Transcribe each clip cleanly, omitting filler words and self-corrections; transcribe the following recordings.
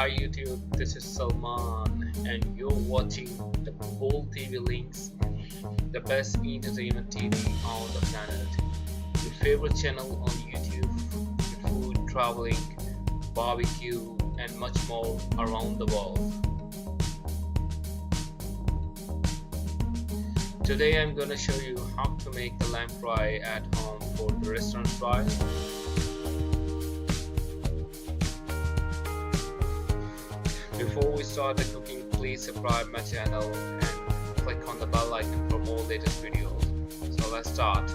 Hi YouTube, this is Salman and you're watching the Bold TV Links, the best entertainment TV on the planet. Your favorite channel on YouTube, your food, traveling, barbecue and much more around the world. Today I'm gonna show you how to make the lamb fry at home for the restaurant style. Before we start the cooking, please subscribe my channel and click on the bell icon for more latest videos. So let's start.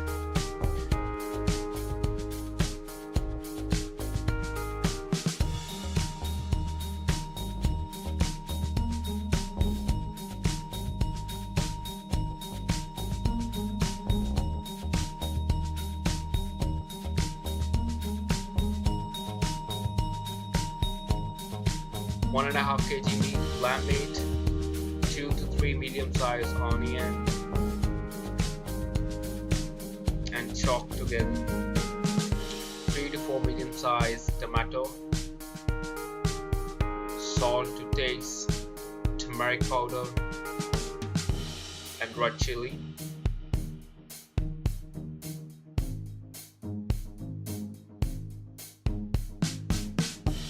One and a half kg meat, lamb meat, 2 to 3 medium-sized onion, and chopped together. 3 to 4 medium-sized tomato, salt to taste, turmeric powder, and red chili.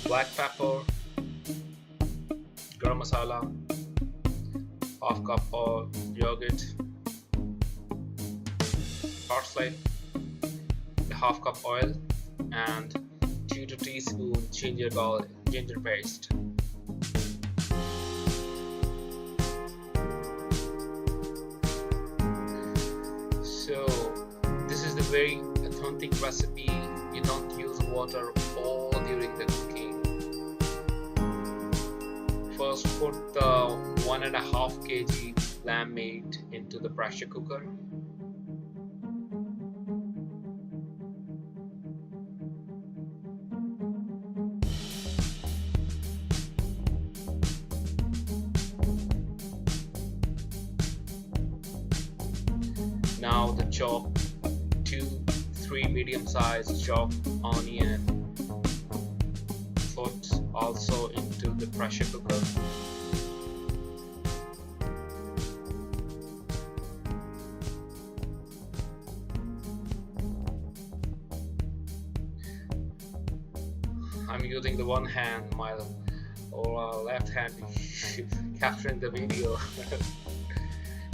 Black pepper, garam masala, half cup of yogurt, parsley, half cup oil, and 2 to 3 teaspoons ginger paste. So this is a very authentic recipe. You don't use water all during the cooking. First, put the 1.5 kg lamb meat into the pressure cooker. Now the chopped 2-3 medium-sized chopped onion put also into the pressure cooker. I'm using the one hand, my left hand capturing the video.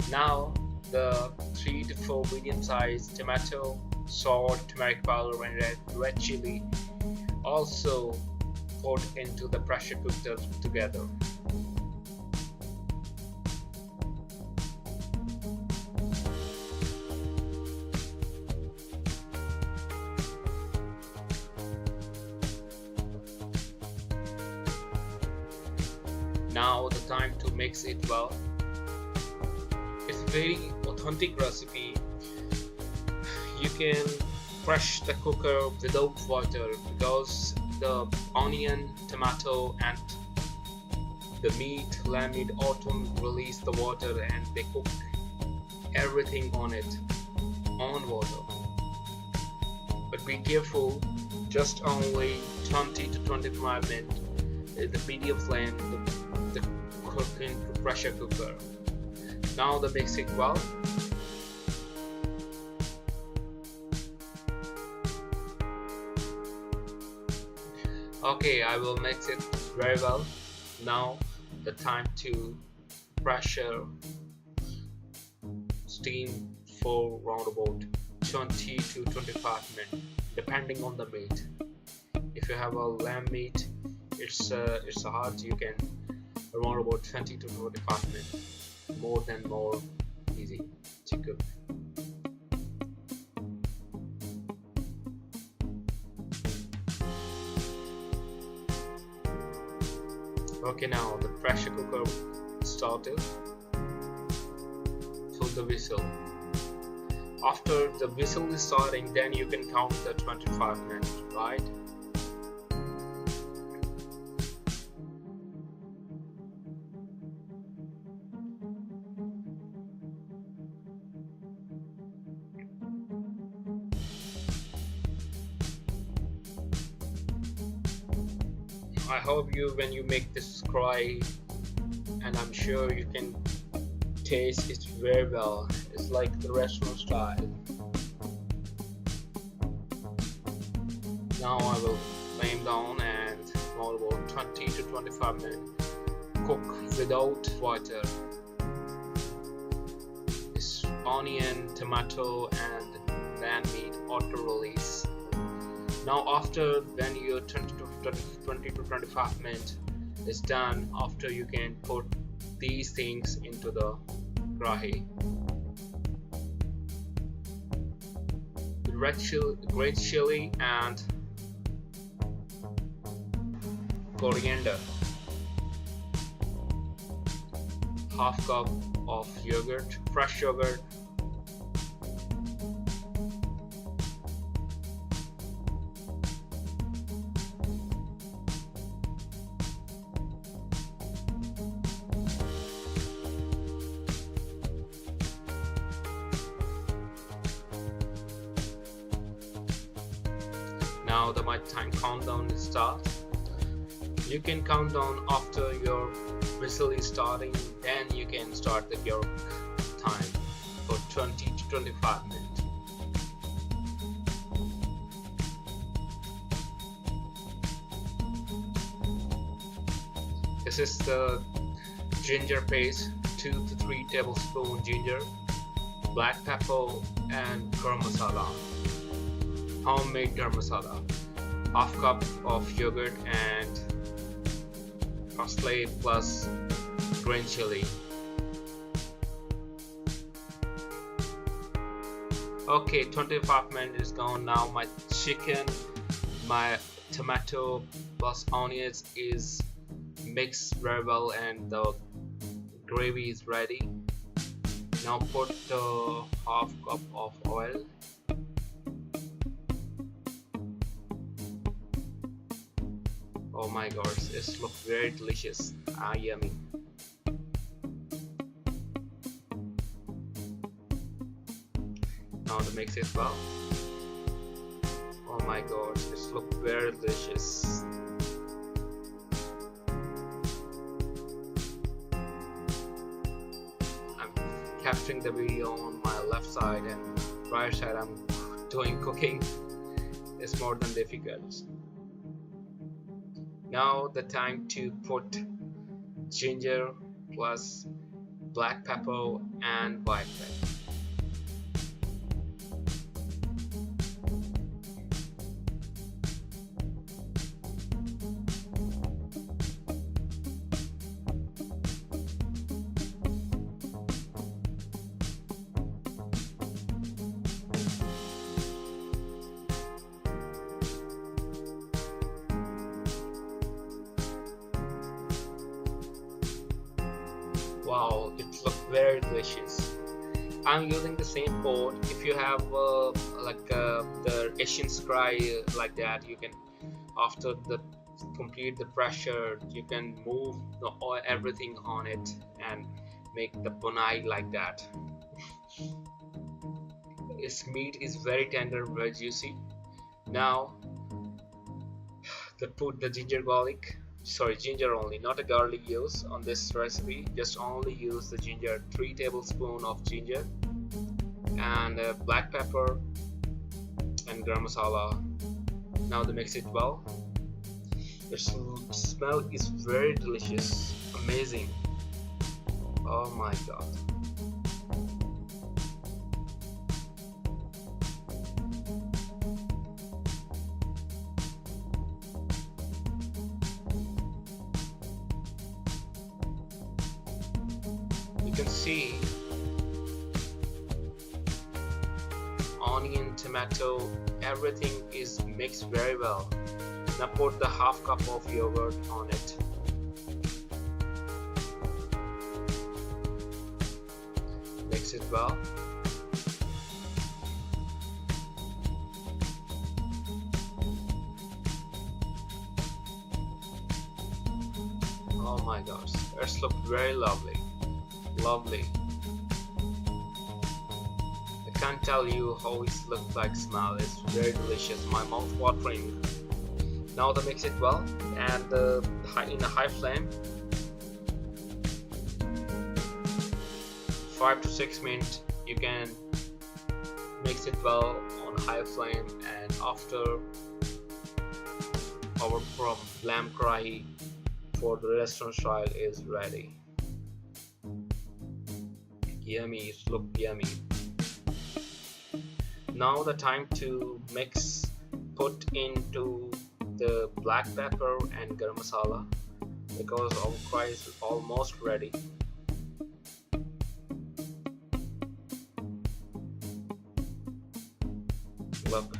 Now the 3 to 4 medium-sized tomato, salt, turmeric powder, and red chili also put into the pressure cooker together. Now the time to mix it well. It's a very authentic recipe. You can crush the cooker without water because the onion, tomato and the meat, lamb meat autumn release the water and they cook everything on it on water. But be careful, just only 20 to 25 minutes in the medium flame the cooking pressure cooker. Now the mix it well. Okay, I will mix it very well. Now the time to pressure steam for around about 20 to 25 minutes depending on the meat. If you have a lamb meat, it's hard, you can around about 20 to 25 minutes, more easy to cook. Okay, now the pressure cooker started. So the whistle. After the whistle is starting, then you can count the 25 minutes, right? I hope you, when you make this cry, and I'm sure you can taste it very well. It's like the restaurant style. Now I will flame down and for about 20 to 25 minutes cook without water. This onion, tomato and lamb meat auto release. Now after when your 20 to 25 minutes is done, after you can put these things into the karahi. Red chili and coriander, half cup of yogurt, fresh yogurt, now the my time countdown is start. You can count down after your whistle is starting, then you can start your time for 20 to 25 minutes. This is the ginger paste, 2 to 3 tablespoons ginger, black pepper and garam masala, homemade garam masala, half cup of yogurt and parsley plus green chili. Okay, 25 minutes is gone. Now my chicken, my tomato plus onions is mixed very well and the gravy is ready. Now put the half cup of oil. Oh my gosh, this looks very delicious. Yummy. Now to mix it well. Oh my gosh, this looks very delicious. I'm capturing the video on my left side and right side I'm doing cooking. It's more than difficult. Now the time to put ginger plus black pepper and white pepper. Wow, it looks very delicious. I'm using the same pot. If you have the Asian fry like that, you can, after the complete the pressure, you can move the oil, everything on it and make the bonai like that. Its meat is very tender, very juicy. Now put the ginger only, not a garlic use on this recipe. Just only use the ginger, 3 tablespoons of ginger and black pepper and garam masala. Now to mix it well. The smell is very delicious, amazing. Oh my god. You can see onion, tomato, everything is mixed very well. Now put the half cup of yogurt on it. Mix it well. Oh my gosh, this looks very lovely. Lovely. I can't tell you how it looks like, smell. It's very delicious. My mouth watering. Now to mix it well, and in a high flame, 5 to 6 minutes. You can mix it well on high flame, and after our from lamb karahi for the restaurant style is ready. Yummy, it look yummy. Now the time to mix, put into the black pepper and garam masala because our fry is almost ready. Look,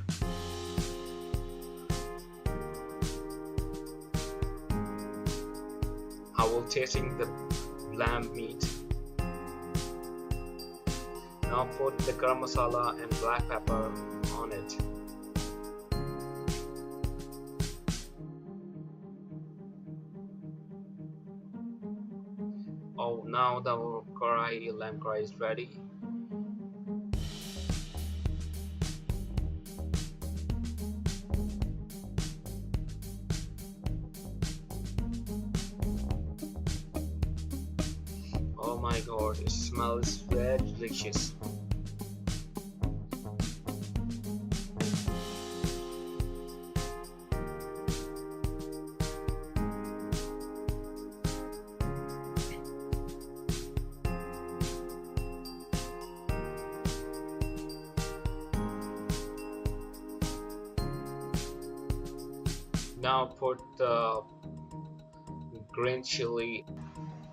how we're tasting the lamb meat. Now put the garam masala and black pepper on it. Oh, now the karahi lamb karahi is ready. Oh my god, it smells very delicious. Now put the green chili,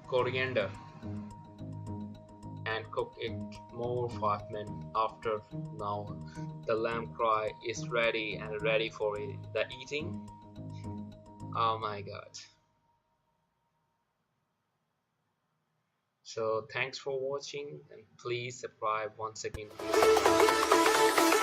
coriander, and cook it more 5 minutes. After, now the lamb fry is ready and ready for the eating. Oh my god. So thanks for watching, and please subscribe once again, please subscribe.